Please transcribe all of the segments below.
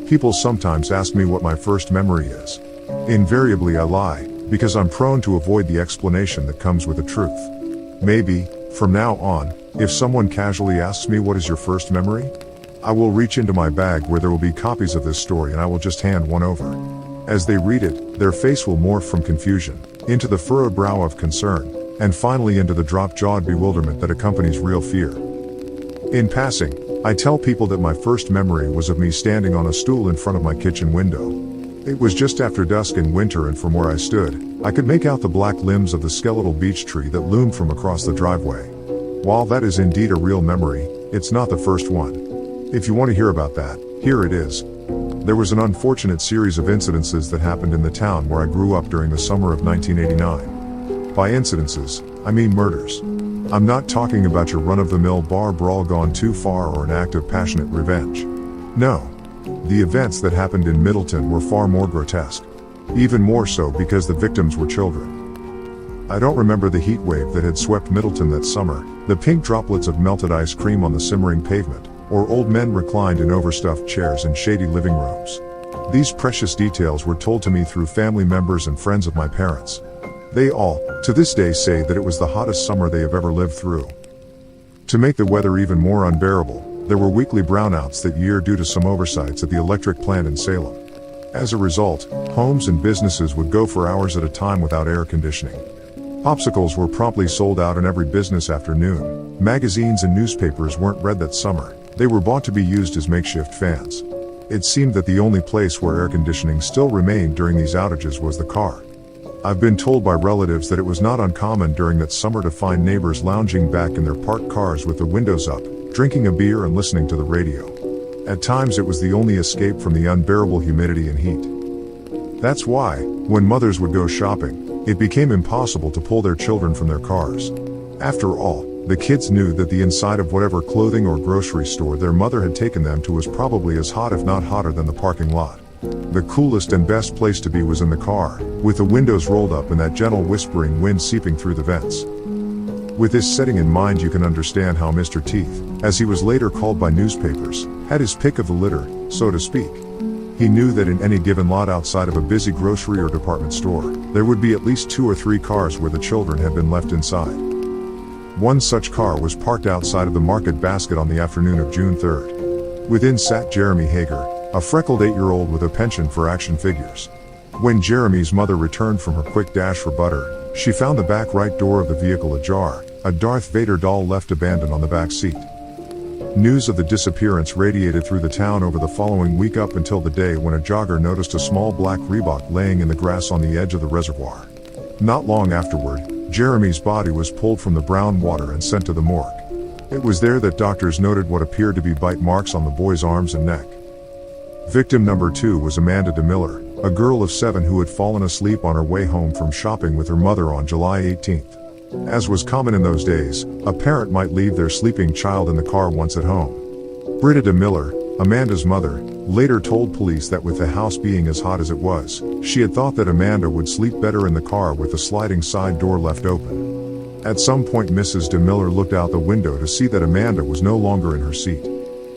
People sometimes ask me what my first memory is. Invariably I lie, because I'm prone to avoid the explanation that comes with the truth. Maybe, from now on, if someone casually asks me what is your first memory, I will reach into my bag where there will be copies of this story and I will just hand one over. As they read it, their face will morph from confusion, into the furrowed brow of concern, and finally into the drop-jawed bewilderment that accompanies real fear. In passing, I tell people that my first memory was of me standing on a stool in front of my kitchen window. It was just after dusk in winter, and from where I stood, I could make out the black limbs of the skeletal beech tree that loomed from across the driveway. While that is indeed a real memory, it's not the first one. If you want to hear about that, here it is. There was an unfortunate series of incidences that happened in the town where I grew up during the summer of 1989. By incidences, I mean murders. I'm not talking about your run-of-the-mill bar brawl gone too far or an act of passionate revenge. No. The events that happened in Middleton were far more grotesque. Even more so because the victims were children. I don't remember the heat wave that had swept Middleton that summer, the pink droplets of melted ice cream on the simmering pavement, or old men reclined in overstuffed chairs in shady living rooms. These precious details were told to me through family members and friends of my parents. They all, to this day, say that it was the hottest summer they have ever lived through. To make the weather even more unbearable, there were weekly brownouts that year due to some oversights at the electric plant in Salem. As a result, homes and businesses would go for hours at a time without air conditioning. Popsicles were promptly sold out in every business afternoon. Magazines and newspapers weren't read that summer. They were bought to be used as makeshift fans. It seemed that the only place where air conditioning still remained during these outages was the car. I've been told by relatives that it was not uncommon during that summer to find neighbors lounging back in their parked cars with the windows up, drinking a beer and listening to the radio. At times it was the only escape from the unbearable humidity and heat. That's why, when mothers would go shopping, it became impossible to pull their children from their cars. After all, the kids knew that the inside of whatever clothing or grocery store their mother had taken them to was probably as hot if not hotter than the parking lot. The coolest and best place to be was in the car, with the windows rolled up and that gentle whispering wind seeping through the vents. With this setting in mind, you can understand how Mr. Teeth, as he was later called by newspapers, had his pick of the litter, so to speak. He knew that in any given lot outside of a busy grocery or department store, there would be at least 2 or 3 cars where the children had been left inside. One such car was parked outside of the Market Basket on the afternoon of June 3rd. Within sat Jeremy Hager, a freckled 8-year-old with a penchant for action figures. When Jeremy's mother returned from her quick dash for butter, she found the back right door of the vehicle ajar, a Darth Vader doll left abandoned on the back seat. News of the disappearance radiated through the town over the following week up until the day when a jogger noticed a small black Reebok laying in the grass on the edge of the reservoir. Not long afterward, Jeremy's body was pulled from the brown water and sent to the morgue. It was there that doctors noted what appeared to be bite marks on the boy's arms and neck. Victim number 2 was Amanda DeMiller, a girl of 7 who had fallen asleep on her way home from shopping with her mother on July 18th. As was common in those days, a parent might leave their sleeping child in the car once at home. Britta DeMiller, Amanda's mother, later told police that with the house being as hot as it was, she had thought that Amanda would sleep better in the car with the sliding side door left open. At some point Mrs. DeMiller looked out the window to see that Amanda was no longer in her seat.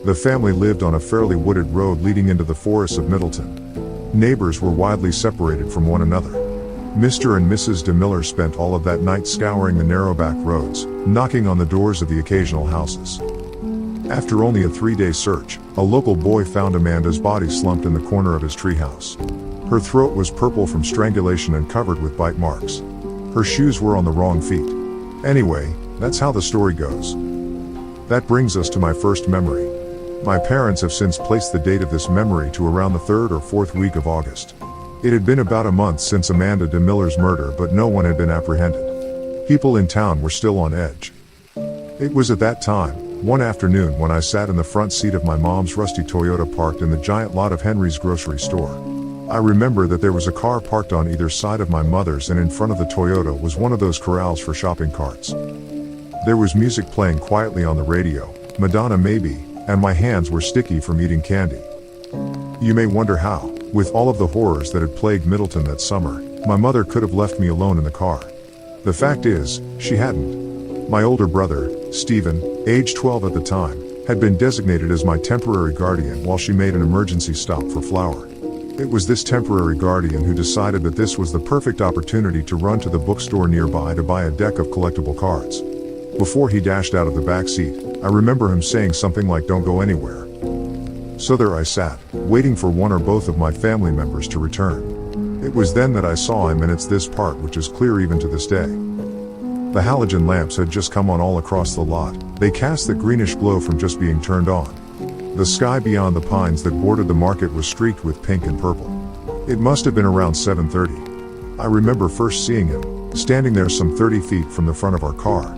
The family lived on a fairly wooded road leading into the forests of Middleton. Neighbors were widely separated from one another. Mr. and Mrs. DeMiller spent all of that night scouring the narrow back roads, knocking on the doors of the occasional houses. After only a 3-day search, a local boy found Amanda's body slumped in the corner of his treehouse. Her throat was purple from strangulation and covered with bite marks. Her shoes were on the wrong feet. Anyway, that's how the story goes. That brings us to my first memory. My parents have since placed the date of this memory to around the 3rd or 4th week of August. It had been about a month since Amanda DeMiller's murder, but no one had been apprehended. People in town were still on edge. It was at that time, one afternoon, when I sat in the front seat of my mom's rusty Toyota parked in the giant lot of Henry's grocery store. I remember that there was a car parked on either side of my mother's, and in front of the Toyota was one of those corrals for shopping carts. There was music playing quietly on the radio, Madonna maybe, and my hands were sticky from eating candy. You may wonder how, with all of the horrors that had plagued Middleton that summer, my mother could have left me alone in the car. The fact is, she hadn't. My older brother, Stephen, age 12 at the time, had been designated as my temporary guardian while she made an emergency stop for flour. It was this temporary guardian who decided that this was the perfect opportunity to run to the bookstore nearby to buy a deck of collectible cards. Before he dashed out of the back seat, I remember him saying something like, "Don't go anywhere." So there I sat, waiting for one or both of my family members to return. It was then that I saw him, and it's this part which is clear even to this day. The halogen lamps had just come on all across the lot. They cast the greenish glow from just being turned on. The sky beyond the pines that bordered the market was streaked with pink and purple. It must have been around 7:30. I remember first seeing him, standing there some 30 feet from the front of our car.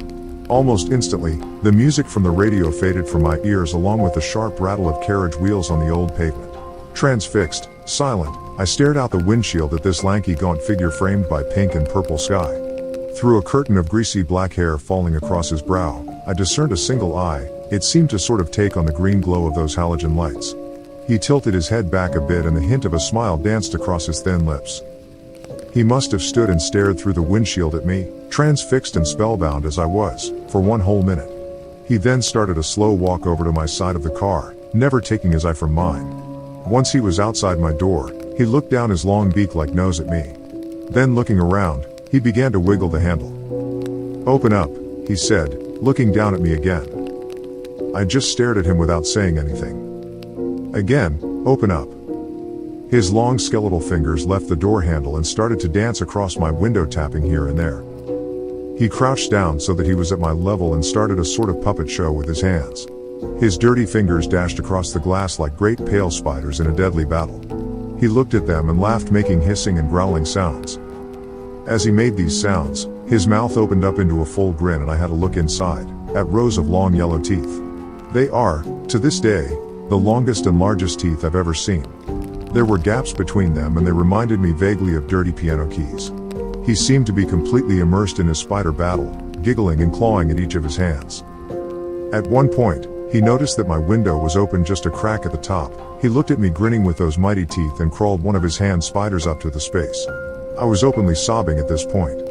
Almost instantly, the music from the radio faded from my ears along with the sharp rattle of carriage wheels on the old pavement. Transfixed, silent, I stared out the windshield at this lanky gaunt figure framed by pink and purple sky. Through a curtain of greasy black hair falling across his brow, I discerned a single eye. It seemed to sort of take on the green glow of those halogen lights. He tilted his head back a bit and the hint of a smile danced across his thin lips. He must have stood and stared through the windshield at me, transfixed and spellbound as I was, for one whole minute. He then started a slow walk over to my side of the car, never taking his eye from mine. Once he was outside my door, he looked down his long beak-like nose at me. Then looking around, he began to wiggle the handle. "Open up," he said, looking down at me again. I just stared at him without saying anything. Again, "Open up." His long skeletal fingers left the door handle and started to dance across my window, tapping here and there. He crouched down so that he was at my level and started a sort of puppet show with his hands. His dirty fingers dashed across the glass like great pale spiders in a deadly battle. He looked at them and laughed, making hissing and growling sounds. As he made these sounds, his mouth opened up into a full grin and I had a look inside, at rows of long yellow teeth. They are, to this day, the longest and largest teeth I've ever seen. There were gaps between them and they reminded me vaguely of dirty piano keys. He seemed to be completely immersed in his spider battle, giggling and clawing at each of his hands. At one point, he noticed that my window was open just a crack at the top. He looked at me grinning with those mighty teeth and crawled one of his hand spiders up to the space. I was openly sobbing at this point.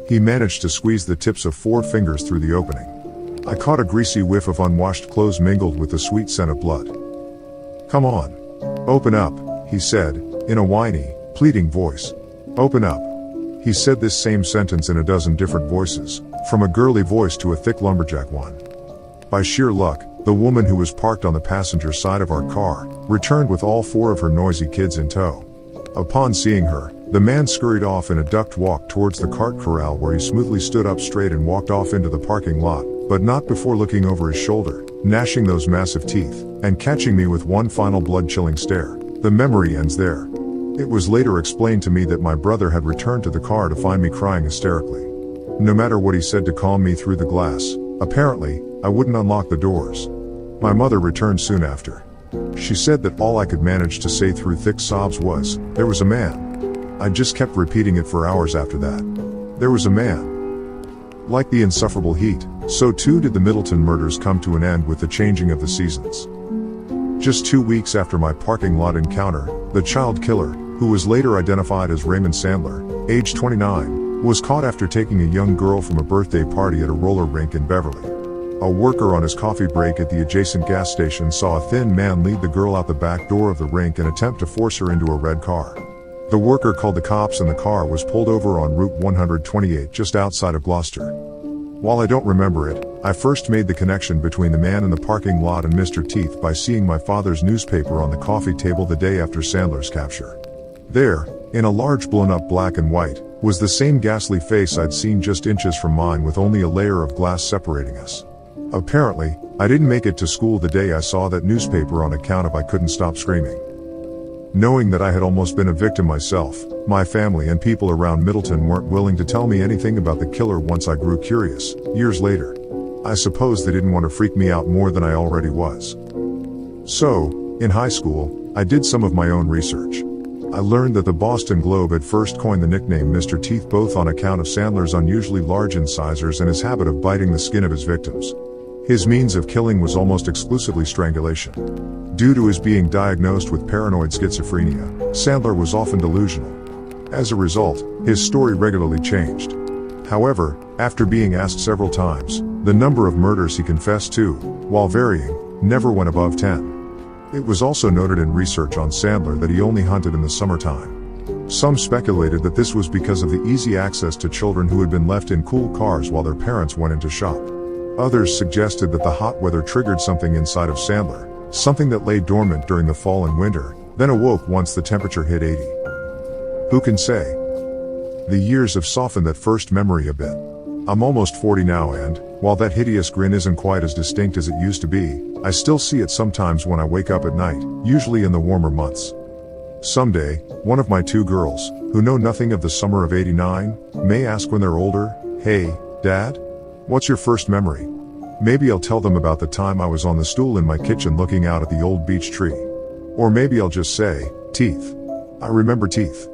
He managed to squeeze the tips of 4 fingers through the opening. I caught a greasy whiff of unwashed clothes mingled with the sweet scent of blood. "Come on. Open up," he said, in a whiny, pleading voice. "Open up." He said this same sentence in a dozen different voices, from a girly voice to a thick lumberjack one. By sheer luck, the woman who was parked on the passenger side of our car returned with all 4 of her noisy kids in tow. Upon seeing her, the man scurried off in a ducked walk towards the cart corral where he smoothly stood up straight and walked off into the parking lot, but not before looking over his shoulder, gnashing those massive teeth, and catching me with one final blood-chilling stare. The memory ends there. It was later explained to me that my brother had returned to the car to find me crying hysterically. No matter what he said to calm me through the glass, apparently, I wouldn't unlock the doors. My mother returned soon after. She said that all I could manage to say through thick sobs was, "There was a man." I just kept repeating it for hours after that. There was a man. Like the insufferable heat, so too did the Middleton murders come to an end with the changing of the seasons. Just 2 weeks after my parking lot encounter, the child killer, who was later identified as Raymond Sandler, age 29, was caught after taking a young girl from a birthday party at a roller rink in Beverly. A worker on his coffee break at the adjacent gas station saw a thin man lead the girl out the back door of the rink and attempt to force her into a red car. The worker called the cops and the car was pulled over on Route 128 just outside of Gloucester. While I don't remember it, I first made the connection between the man in the parking lot and Mr. Teeth by seeing my father's newspaper on the coffee table the day after Sandler's capture. There, in a large blown-up black and white, was the same ghastly face I'd seen just inches from mine with only a layer of glass separating us. Apparently, I didn't make it to school the day I saw that newspaper on account of I couldn't stop screaming. Knowing that I had almost been a victim myself, my family and people around Middleton weren't willing to tell me anything about the killer once I grew curious, years later. I suppose they didn't want to freak me out more than I already was. So, in high school, I did some of my own research. I learned that the Boston Globe had first coined the nickname Mr. Teeth both on account of Sandler's unusually large incisors and his habit of biting the skin of his victims. His means of killing was almost exclusively strangulation. Due to his being diagnosed with paranoid schizophrenia, Sandler was often delusional. As a result, his story regularly changed. However, after being asked several times, the number of murders he confessed to, while varying, never went above 10. It was also noted in research on Sandler that he only hunted in the summertime. Some speculated that this was because of the easy access to children who had been left in cool cars while their parents went into shop. Others suggested that the hot weather triggered something inside of Sandler, something that lay dormant during the fall and winter, then awoke once the temperature hit 80. Who can say? The years have softened that first memory a bit. I'm almost 40 now and, while that hideous grin isn't quite as distinct as it used to be, I still see it sometimes when I wake up at night, usually in the warmer months. Someday, one of my two girls, who know nothing of the summer of '89, may ask when they're older, "Hey, Dad? What's your first memory?" Maybe I'll tell them about the time I was on the stool in my kitchen looking out at the old beech tree. Or maybe I'll just say, teeth. I remember teeth.